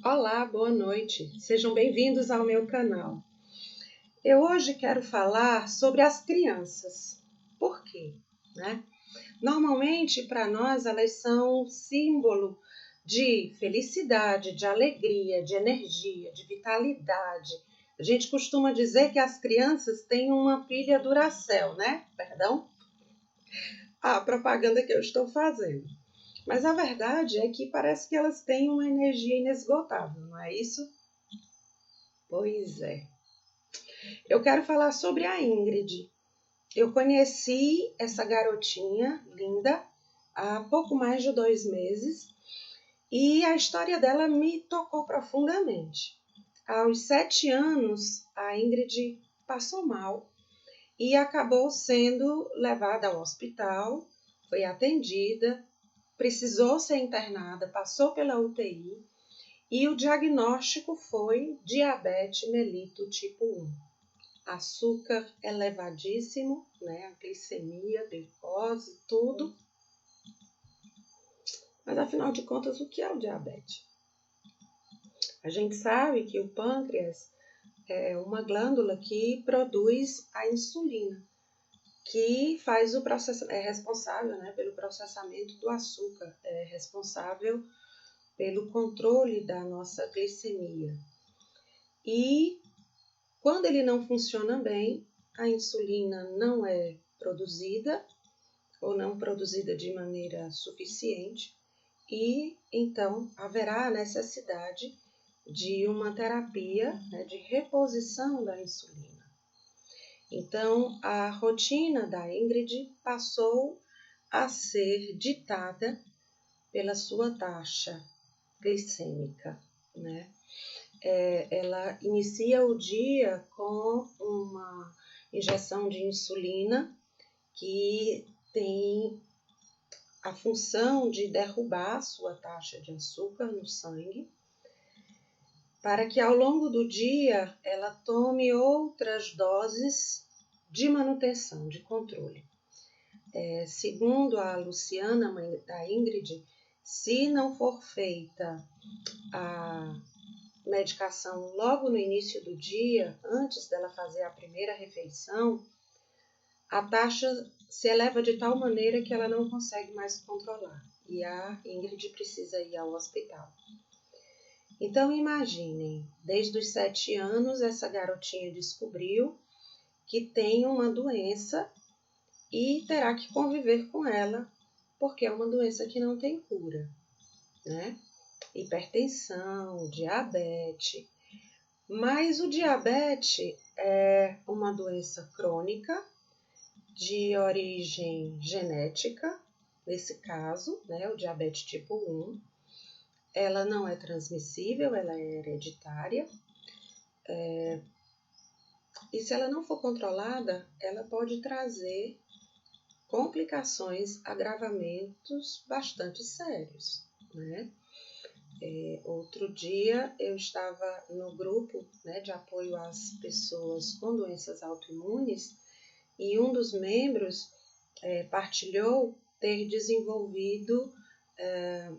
Olá, boa noite. Sejam bem-vindos ao meu canal. Eu hoje quero falar sobre as crianças. Por quê? Normalmente, para nós, elas são símbolo de felicidade, de alegria, de energia, de vitalidade. A gente costuma dizer que as crianças têm uma pilha Duracell, né? Perdão? A propaganda que eu estou fazendo. Mas a verdade é que parece que elas têm uma energia inesgotável, não é isso? Pois é. Eu quero falar sobre a Ingrid. Eu conheci essa garotinha linda há pouco mais de 2 meses e a história dela me tocou profundamente. Aos 7 anos, a Ingrid passou mal e acabou sendo levada ao hospital, foi atendida, precisou ser internada, passou pela UTI e o diagnóstico foi diabetes mellitus tipo 1. Açúcar elevadíssimo, né? A glicemia, glicose, tudo. Mas afinal de contas, o que é o diabetes? A gente sabe que o pâncreas é uma glândula que produz a insulina, que faz o processo, é responsável, né, pelo processamento do açúcar, é responsável pelo controle da nossa glicemia. E quando ele não funciona bem, a insulina não é produzida ou não produzida de maneira suficiente e então haverá a necessidade de uma terapia, né, de reposição da insulina. Então, a rotina da Ingrid passou a ser ditada pela sua taxa glicêmica, né? Ela inicia o dia com uma injeção de insulina que tem a função de derrubar a sua taxa de açúcar no sangue, para que ao longo do dia ela tome outras doses de manutenção, de controle. Segundo a Luciana, mãe da Ingrid, se não for feita a medicação logo no início do dia, antes dela fazer a primeira refeição, a taxa se eleva de tal maneira que ela não consegue mais controlar e a Ingrid precisa ir ao hospital. Então imaginem, desde os 7 anos essa garotinha descobriu que tem uma doença e terá que conviver com ela, porque é uma doença que não tem cura, né? Hipertensão, diabetes. Mas o diabetes é uma doença crônica de origem genética, nesse caso, né, o diabetes tipo 1. Ela não é transmissível, ela é hereditária. E se ela não for controlada, ela pode trazer complicações, agravamentos bastante sérios, né? Outro dia eu estava no grupo, né, de apoio às pessoas com doenças autoimunes e um dos membros partilhou ter desenvolvido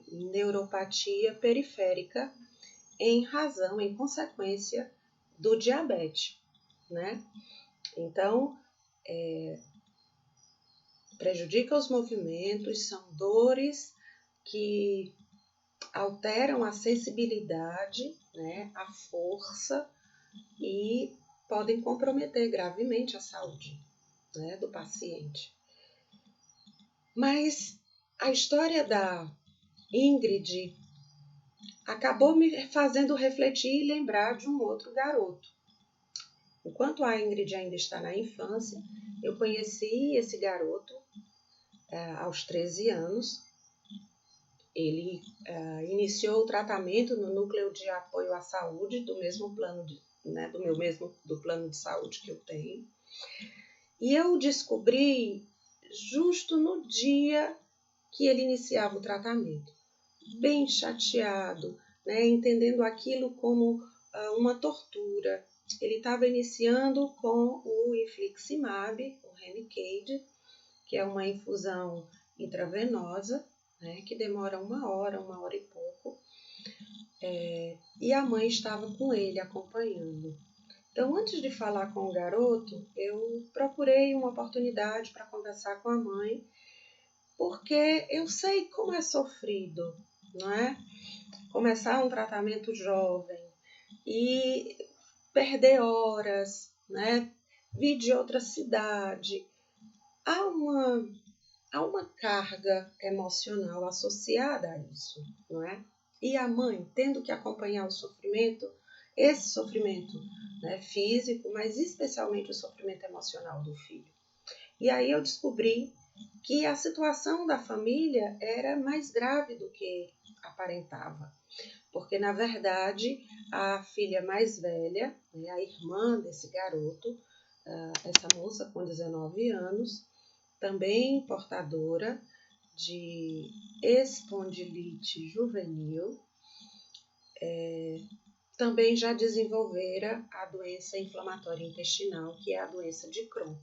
neuropatia periférica em consequência do diabetes, né? Então, prejudica os movimentos, são dores que alteram a sensibilidade, né, a força e podem comprometer gravemente a saúde, né, do paciente. Mas a história da Ingrid acabou me fazendo refletir e lembrar de um outro garoto. Enquanto a Ingrid ainda está na infância, eu conheci esse garoto aos 13 anos. Ele iniciou o tratamento no núcleo de apoio à saúde do mesmo plano do plano de saúde que eu tenho. E eu descobri justo no dia que ele iniciava o tratamento, bem chateado, né, entendendo aquilo como uma tortura. Ele estava iniciando com o infliximab, o Remicade, que é uma infusão intravenosa, né, que demora 1 hora e pouco. e a mãe estava com ele, acompanhando. Então, antes de falar com o garoto, eu procurei uma oportunidade para conversar com a mãe, porque eu sei como é sofrido, não é? Começar um tratamento jovem e perder horas, né? Vir de outra cidade. Há uma carga emocional associada a isso, não é? E a mãe tendo que acompanhar o sofrimento, esse sofrimento, né, físico, mas especialmente o sofrimento emocional do filho. E aí eu descobri que a situação da família era mais grave do que aparentava. Porque, na verdade, a filha mais velha, né, a irmã desse garoto, essa moça com 19 anos, também portadora de espondilite juvenil, também já desenvolvera a doença inflamatória intestinal, que é a doença de Crohn.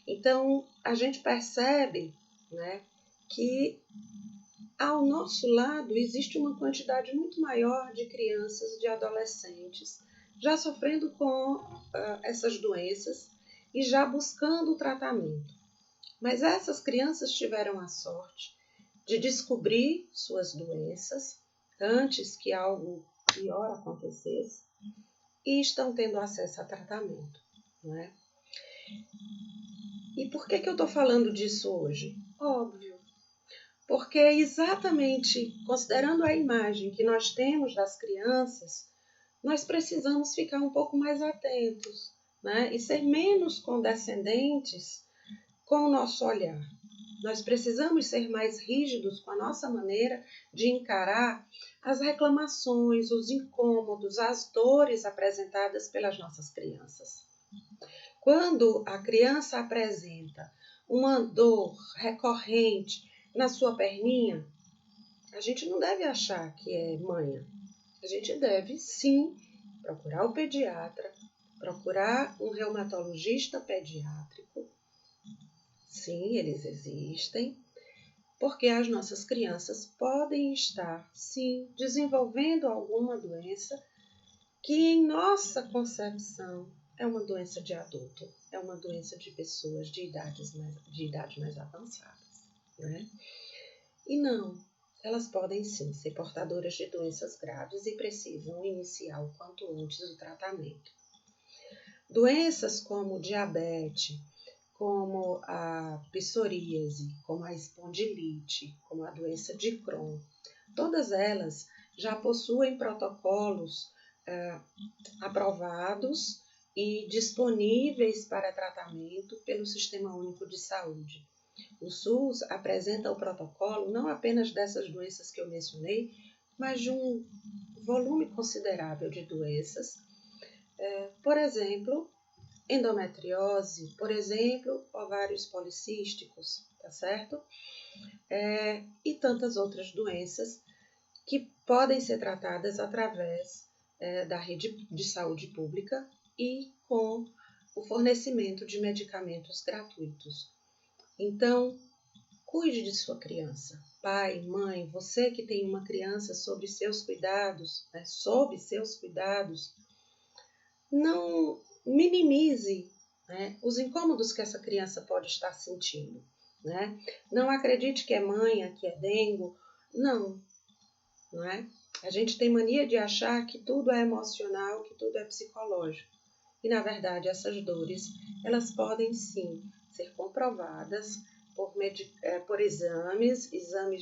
Então, a gente percebe, né, que ao nosso lado existe uma quantidade muito maior de crianças, de adolescentes, já sofrendo com essas doenças e já buscando o tratamento. Mas essas crianças tiveram a sorte de descobrir suas doenças antes que algo pior acontecesse e estão tendo acesso a tratamento, não é? E por que eu estou falando disso hoje? Óbvio, porque exatamente considerando a imagem que nós temos das crianças, nós precisamos ficar um pouco mais atentos, né? E ser menos condescendentes com o nosso olhar. Nós precisamos ser mais rígidos com a nossa maneira de encarar as reclamações, os incômodos, as dores apresentadas pelas nossas crianças. Quando a criança apresenta uma dor recorrente na sua perninha, a gente não deve achar que é manha. A gente deve, sim, procurar o pediatra, procurar um reumatologista pediátrico. Sim, eles existem, porque as nossas crianças podem estar, sim, desenvolvendo alguma doença que, em nossa concepção, é uma doença de adulto, é uma doença de pessoas de idade mais avançadas, né? E não, elas podem sim ser portadoras de doenças graves e precisam iniciar o quanto antes o tratamento. Doenças como diabetes, como a psoríase, como a espondilite, como a doença de Crohn, todas elas já possuem protocolos aprovados e disponíveis para tratamento pelo Sistema Único de Saúde. O SUS apresenta o protocolo não apenas dessas doenças que eu mencionei, mas de um volume considerável de doenças, por exemplo, endometriose, por exemplo, ovários policísticos, tá certo? E tantas outras doenças que podem ser tratadas através da rede de saúde pública e com o fornecimento de medicamentos gratuitos. Então, cuide de sua criança. Pai, mãe, você que tem uma criança sob seus cuidados, não minimize, né, os incômodos que essa criança pode estar sentindo, né? Não acredite que é manha, que é dengo. Não é? A gente tem mania de achar que tudo é emocional, que tudo é psicológico. E, na verdade, essas dores, elas podem, sim, ser comprovadas por exames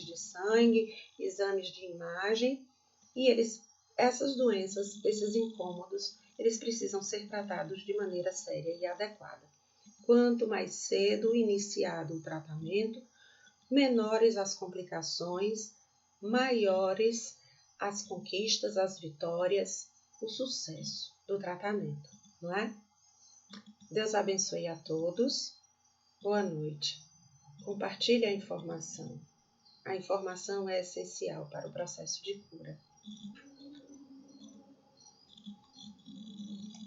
de sangue, exames de imagem, e essas doenças, esses incômodos, eles precisam ser tratados de maneira séria e adequada. Quanto mais cedo iniciado o tratamento, menores as complicações, maiores as conquistas, as vitórias, o sucesso do tratamento, não é? Deus abençoe a todos. Boa noite. Compartilhe a informação. A informação é essencial para o processo de cura.